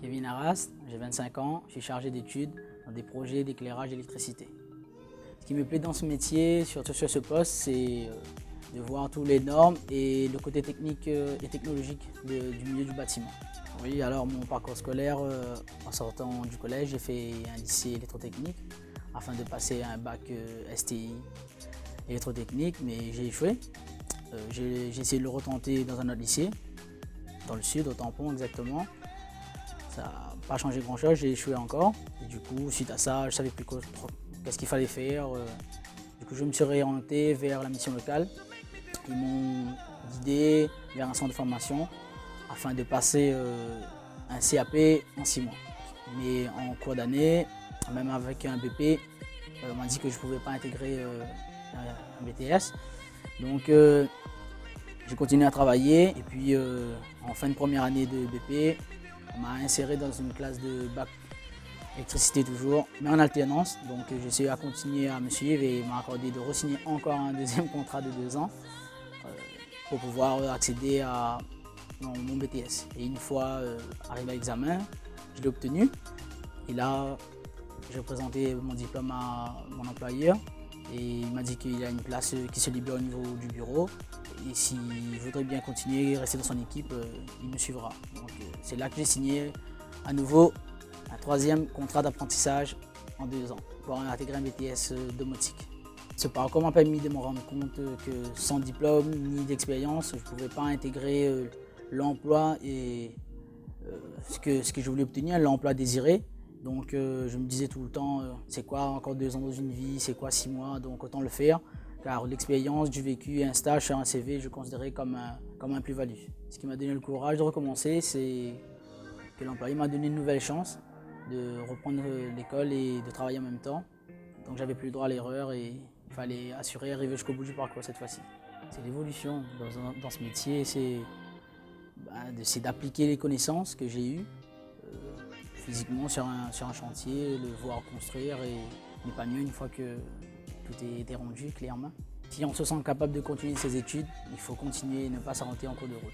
Kevin Arras, j'ai 25 ans, je suis chargé d'études dans des projets d'éclairage d'électricité. Ce qui me plaît dans ce métier, surtout sur ce poste, c'est de voir toutes les normes et le côté technique et technologique du milieu du bâtiment. Oui, alors mon parcours scolaire, en sortant du collège, j'ai fait un lycée électrotechnique afin de passer un bac STI électrotechnique, mais j'ai échoué. J'ai essayé de le retenter dans un autre lycée, dans le sud, au Tampon exactement. Ça n'a pas changé grand chose, j'ai échoué encore. Et du coup, suite à ça, je ne savais plus qu'est-ce qu'il fallait faire. Du coup, je me suis réorienté vers la mission locale. Ils m'ont guidé vers un centre de formation afin de passer un CAP en 6 mois. Mais en cours d'année, même avec un BP, on m'a dit que je ne pouvais pas intégrer un BTS. Donc, j'ai continué à travailler et puis en fin de première année de BP, on m'a inséré dans une classe de bac électricité toujours, mais en alternance. Donc j'ai essayé à continuer à me suivre et m'a accordé de re-signer encore un deuxième contrat de 2 ans pour pouvoir accéder à mon BTS. Et une fois arrivé à l'examen, je l'ai obtenu. Et là, j'ai présenté mon diplôme à mon employeur et il m'a dit qu'il y a une place qui se libère au niveau du bureau. Et s'il voudrait bien continuer, rester dans son équipe, il me suivra. Donc c'est là que j'ai signé à nouveau un 3e contrat d'apprentissage en 2 ans pour intégrer un BTS domotique. Ce parcours m'a permis de me rendre compte que sans diplôme ni d'expérience, je ne pouvais pas intégrer l'emploi et ce que je voulais obtenir, l'emploi désiré. Donc je me disais tout le temps, c'est quoi encore 2 ans dans une vie, c'est quoi 6 mois, donc autant le faire. Car l'expérience, du vécu et un stage sur un CV, je considérais comme un plus-value. Ce qui m'a donné le courage de recommencer, c'est que l'employé m'a donné une nouvelle chance de reprendre l'école et de travailler en même temps. Donc j'avais plus le droit à l'erreur et il fallait assurer arriver jusqu'au bout du parcours cette fois-ci. C'est l'évolution dans ce métier, c'est d'appliquer les connaissances que j'ai eues physiquement sur un chantier, le voir construire et m'épanouir une fois que tout est rendu clairement. Si on se sent capable de continuer ses études, il faut continuer et ne pas s'arrêter en cours de route.